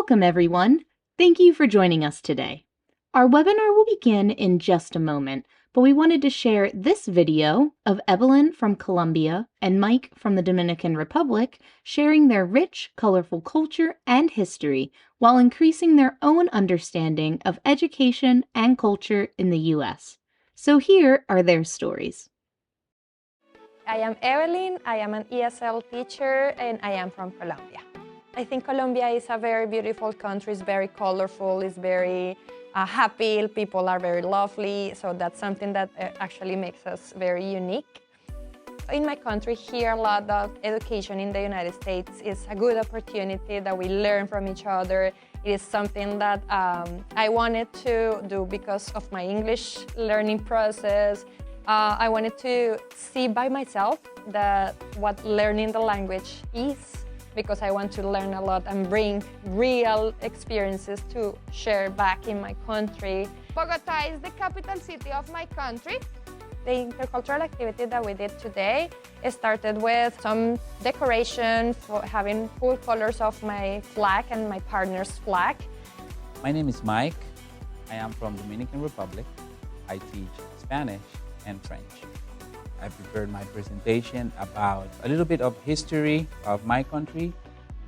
Welcome, everyone. Thank you for joining us today. Our webinar will begin in just a moment, but we wanted to share this video of Evelyn from Colombia and Mike from the Dominican Republic sharing their rich, colorful culture and history while increasing their own understanding of education and culture in the U.S. So here are their stories. I am Evelyn, I am an ESL teacher, and I am from Colombia. I think Colombia is a very beautiful country, it's very colorful, it's very happy, people are very lovely, so that's something that actually makes us very unique. In my country here, a lot of education in the United States is a good opportunity that we learn from each other. It is something that I wanted to do because of my English learning process. I wanted to see by myself what learning the language is, because I want to learn a lot and bring real experiences to share back in my country. Bogota is the capital city of my country. The intercultural activity that we did today started with some decoration, for having full colors of my flag and my partner's flag. My name is Mike. I am from Dominican Republic. I teach Spanish and French. I prepared my presentation about a little bit of history of my country.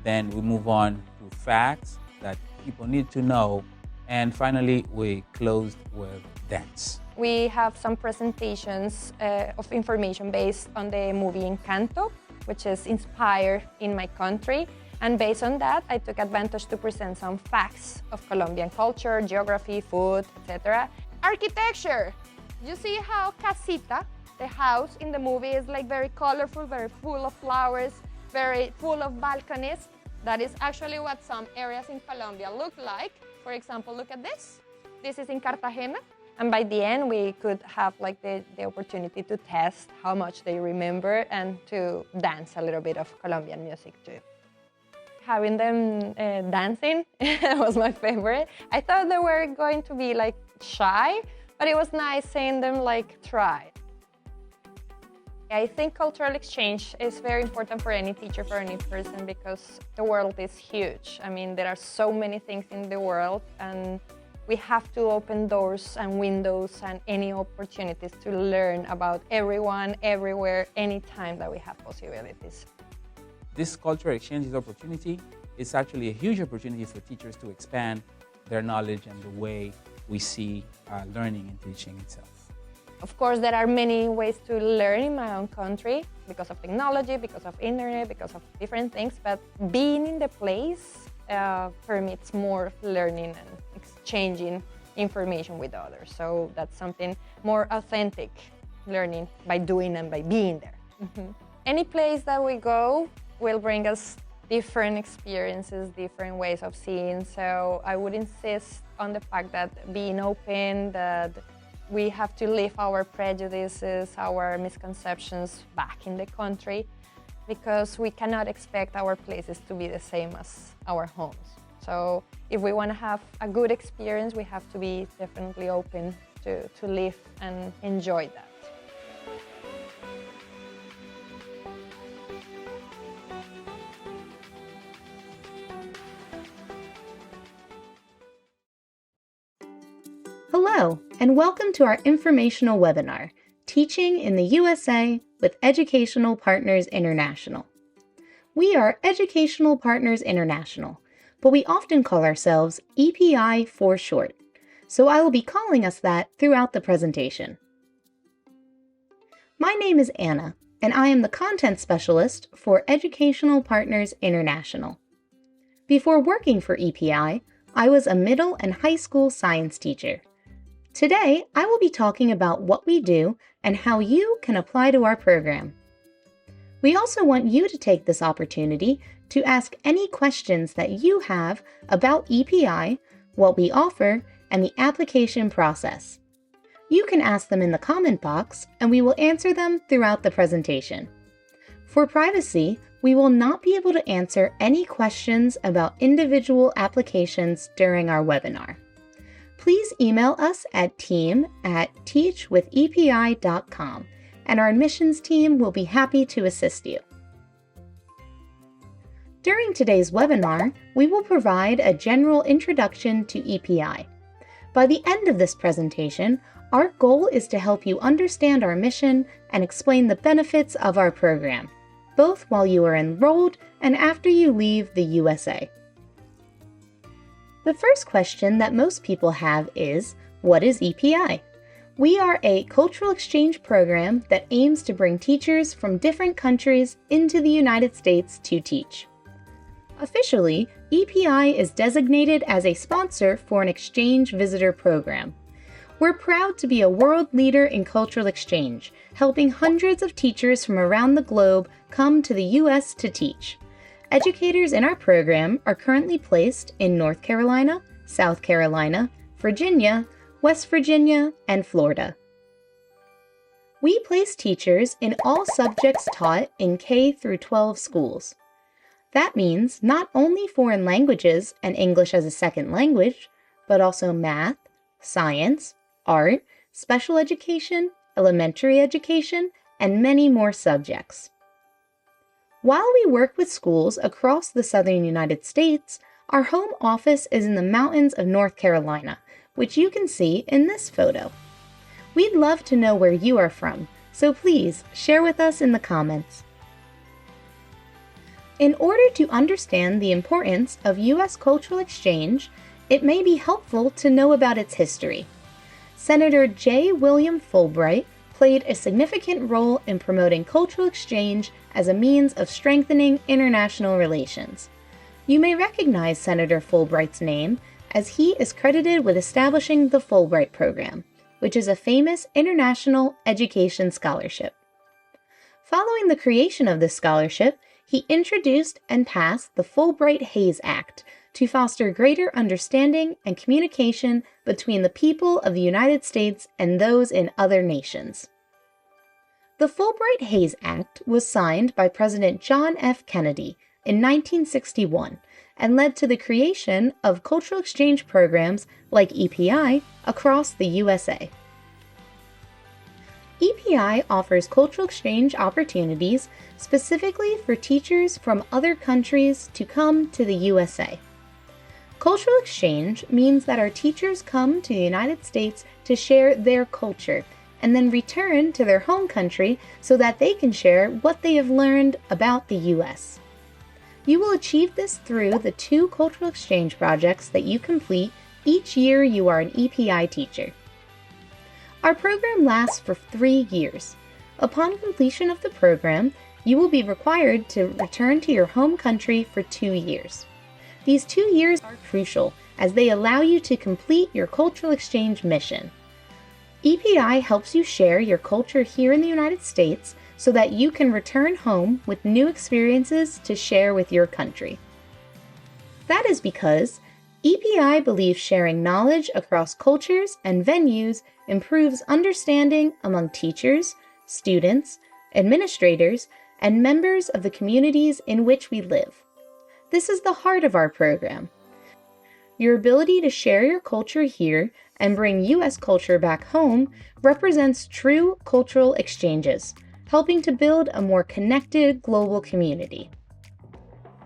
Then we move on to facts that people need to know. And finally, we closed with dance. We have some presentations of information based on the movie Encanto, which is inspired in my country. And based on that, I took advantage to present some facts of Colombian culture, geography, food, etc. Architecture. You see how casita, the house in the movie, is like very colorful, very full of flowers, very full of balconies. That is actually what some areas in Colombia look like. For example, look at this. This is in Cartagena. And by the end, we could have like the opportunity to test how much they remember and to dance a little bit of Colombian music too. Having them dancing was my favorite. I thought they were going to be like shy, but it was nice seeing them like try. I think cultural exchange is very important for any teacher, for any person, because the world is huge. I mean, there are so many things in the world, and we have to open doors and windows and any opportunities to learn about everyone, everywhere, anytime that we have possibilities. This cultural exchange opportunity is actually a huge opportunity for teachers to expand their knowledge and the way we see learning and teaching itself. Of course, there are many ways to learn in my own country because of technology, because of internet, because of different things, but being in the place permits more learning and exchanging information with others. So that's something more authentic, learning by doing and by being there. Mm-hmm. Any place that we go will bring us different experiences, different ways of seeing. So I would insist on the fact that being open, that we have to leave our prejudices, our misconceptions back in the country, because we cannot expect our places to be the same as our homes. So if we want to have a good experience, we have to be definitely open to live and enjoy that. Hello, and welcome to our informational webinar, Teaching in the USA with Educational Partners International. We are Educational Partners International, but we often call ourselves EPI for short, so I will be calling us that throughout the presentation. My name is Anna, and I am the Content Specialist for Educational Partners International. Before working for EPI, I was a middle and high school science teacher. Today, I will be talking about what we do and how you can apply to our program. We also want you to take this opportunity to ask any questions that you have about EPI, what we offer, and the application process. You can ask them in the comment box, and we will answer them throughout the presentation. For privacy, we will not be able to answer any questions about individual applications during our webinar. Please email us at team@teachwithepi.com, and our admissions team will be happy to assist you. During today's webinar, we will provide a general introduction to EPI. By the end of this presentation, our goal is to help you understand our mission and explain the benefits of our program, both while you are enrolled and after you leave the USA. The first question that most people have is, what is EPI? We are a cultural exchange program that aims to bring teachers from different countries into the United States to teach. Officially, EPI is designated as a sponsor for an exchange visitor program. We're proud to be a world leader in cultural exchange, helping hundreds of teachers from around the globe come to the U.S. to teach. Educators in our program are currently placed in North Carolina, South Carolina, Virginia, West Virginia, and Florida. We place teachers in all subjects taught in K through 12 schools. That means not only foreign languages and English as a second language, but also math, science, art, special education, elementary education, and many more subjects. While we work with schools across the southern United States, our home office is in the mountains of North Carolina, which you can see in this photo. We'd love to know where you are from, so please share with us in the comments. In order to understand the importance of U.S. cultural exchange, it may be helpful to know about its history. Senator J. William Fulbright played a significant role in promoting cultural exchange as a means of strengthening international relations. You may recognize Senator Fulbright's name as he is credited with establishing the Fulbright Program, which is a famous international education scholarship. Following the creation of this scholarship, he introduced and passed the Fulbright-Hays Act to foster greater understanding and communication between the people of the United States and those in other nations. The Fulbright-Hays Act was signed by President John F. Kennedy in 1961 and led to the creation of cultural exchange programs like EPI across the USA. EPI offers cultural exchange opportunities specifically for teachers from other countries to come to the USA. Cultural exchange means that our teachers come to the United States to share their culture and then return to their home country so that they can share what they have learned about the US. You will achieve this through the 2 cultural exchange projects that you complete each year you are an EPI teacher. Our program lasts for 3 years. Upon completion of the program, you will be required to return to your home country for 2 years. These 2 years are crucial as they allow you to complete your cultural exchange mission. EPI helps you share your culture here in the United States so that you can return home with new experiences to share with your country. That is because EPI believes sharing knowledge across cultures and venues improves understanding among teachers, students, administrators, and members of the communities in which we live. This is the heart of our program. Your ability to share your culture here and bring U.S. culture back home represents true cultural exchanges, helping to build a more connected global community.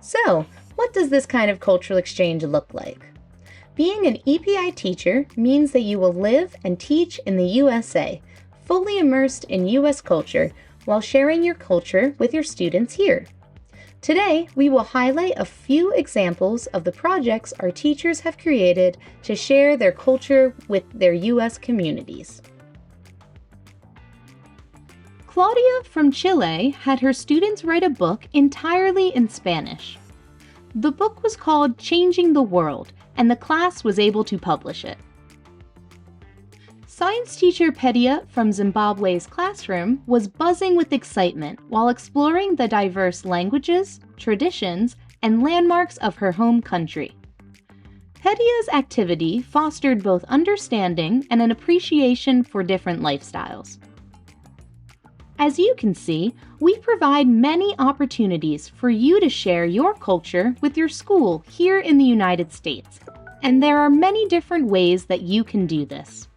So, what does this kind of cultural exchange look like? Being an EPI teacher means that you will live and teach in the USA, fully immersed in U.S. culture while sharing your culture with your students here. Today, we will highlight a few examples of the projects our teachers have created to share their culture with their U.S. communities. Claudia from Chile had her students write a book entirely in Spanish. The book was called Changing the World, and the class was able to publish it. Science teacher Pedia from Zimbabwe's classroom was buzzing with excitement while exploring the diverse languages, traditions, and landmarks of her home country. Pedia's activity fostered both understanding and an appreciation for different lifestyles. As you can see, we provide many opportunities for you to share your culture with your school here in the United States, and there are many different ways that you can do this.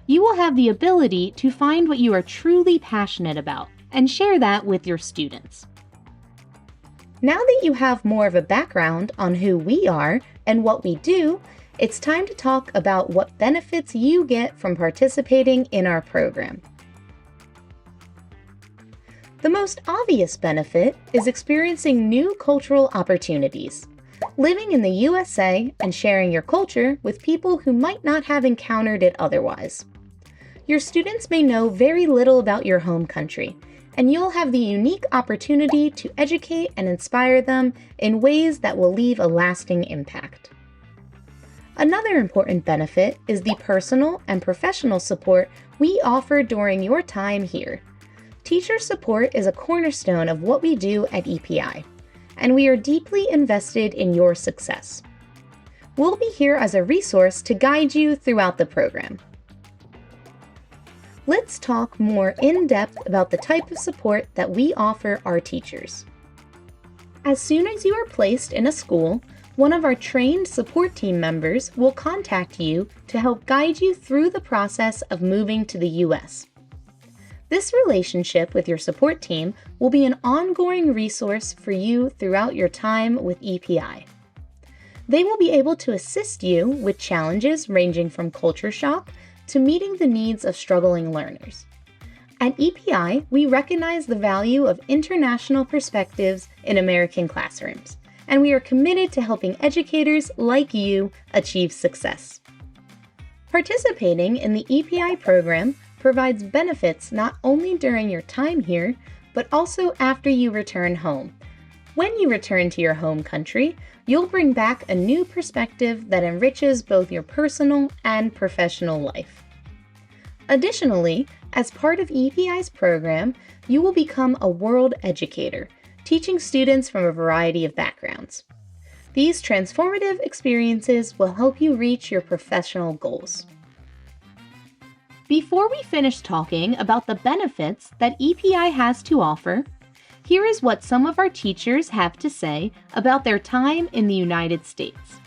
You will have the ability to find what you are truly passionate about and share that with your students. Now that you have more of a background on who we are and what we do, it's time to talk about what benefits you get from participating in our program. The most obvious benefit is experiencing new cultural opportunities, living in the USA and sharing your culture with people who might not have encountered it otherwise. Your students may know very little about your home country, and you'll have the unique opportunity to educate and inspire them in ways that will leave a lasting impact. Another important benefit is the personal and professional support we offer during your time here. Teacher support is a cornerstone of what we do at EPI, and we are deeply invested in your success. We'll be here as a resource to guide you throughout the program. Let's talk more in depth about the type of support that we offer our teachers. As soon as you are placed in a school, one of our trained support team members will contact you to help guide you through the process of moving to the U.S. This relationship with your support team will be an ongoing resource for you throughout your time with EPI. They will be able to assist you with challenges ranging from culture shock to meeting the needs of struggling learners. At EPI, we recognize the value of international perspectives in American classrooms, and we are committed to helping educators like you achieve success. Participating in the EPI program provides benefits not only during your time here, but also after you return home. When you return to your home country, you'll bring back a new perspective that enriches both your personal and professional life. Additionally, as part of EPI's program, you will become a world educator, teaching students from a variety of backgrounds. These transformative experiences will help you reach your professional goals. Before we finish talking about the benefits that EPI has to offer, here is what some of our teachers have to say about their time in the United States.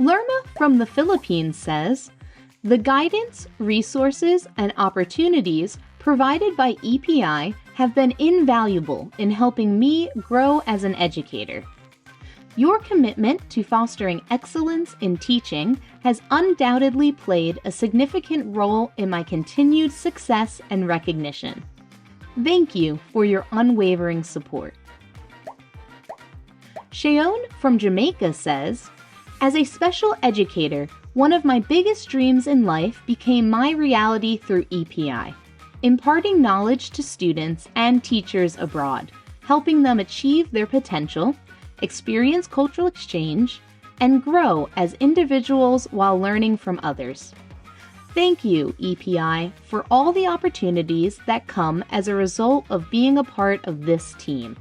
Lerma from the Philippines says, "The guidance, resources, and opportunities provided by EPI have been invaluable in helping me grow as an educator. Your commitment to fostering excellence in teaching has undoubtedly played a significant role in my continued success and recognition. Thank you for your unwavering support." Sheon from Jamaica says, "As a special educator, one of my biggest dreams in life became my reality through EPI, imparting knowledge to students and teachers abroad, helping them achieve their potential, experience cultural exchange, and grow as individuals while learning from others. Thank you, EPI, for all the opportunities that come as a result of being a part of this team."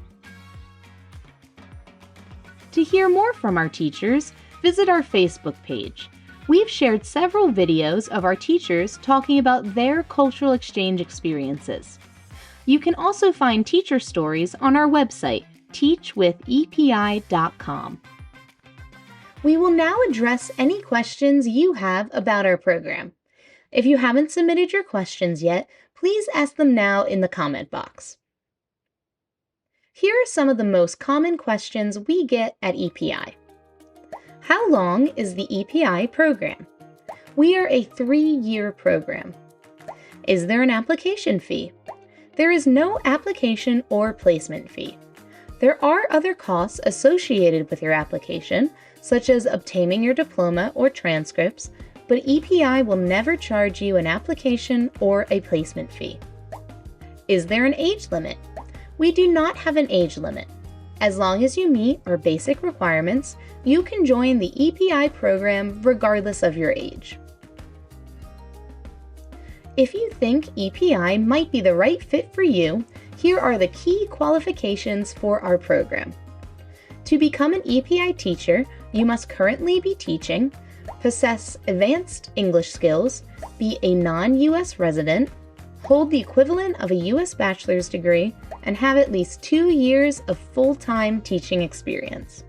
To hear more from our teachers, visit our Facebook page. We've shared several videos of our teachers talking about their cultural exchange experiences. You can also find teacher stories on our website, teachwithepi.com. We will now address any questions you have about our program. If you haven't submitted your questions yet, please ask them now in the comment box. Here are some of the most common questions we get at EPI. How long is the EPI program? We are a 3-year program. Is there an application fee? There is no application or placement fee. There are other costs associated with your application, such as obtaining your diploma or transcripts, but EPI will never charge you an application or a placement fee. Is there an age limit? We do not have an age limit. As long as you meet our basic requirements, you can join the EPI program regardless of your age. If you think EPI might be the right fit for you, here are the key qualifications for our program. To become an EPI teacher, you must currently be teaching, possess advanced English skills, be a non-US resident, hold the equivalent of a US bachelor's degree, and have at least 2 years of full-time teaching experience.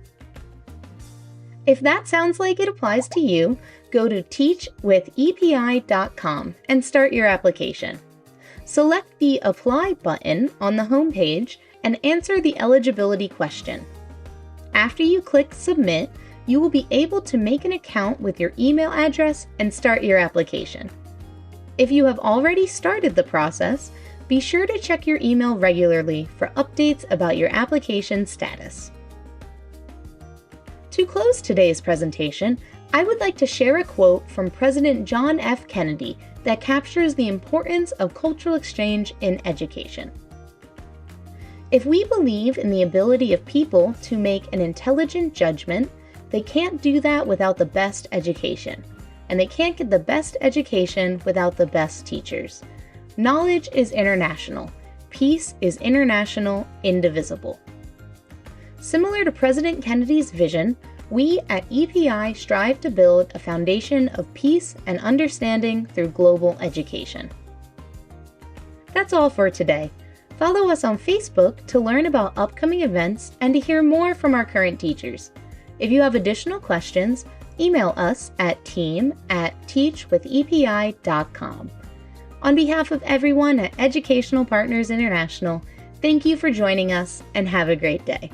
If that sounds like it applies to you, go to teachwithepi.com and start your application. Select the Apply button on the homepage and answer the eligibility question. After you click Submit, you will be able to make an account with your email address and start your application. If you have already started the process, be sure to check your email regularly for updates about your application status. To close today's presentation, I would like to share a quote from President John F. Kennedy that captures the importance of cultural exchange in education. If we believe in the ability of people to make an intelligent judgment, they can't do that without the best education, and they can't get the best education without the best teachers. Knowledge is international. Peace is international, indivisible. Similar to President Kennedy's vision, we at EPI strive to build a foundation of peace and understanding through global education. That's all for today. Follow us on Facebook to learn about upcoming events and to hear more from our current teachers. If you have additional questions, email us at team@teachwithepi.com. On behalf of everyone at Educational Partners International, thank you for joining us and have a great day.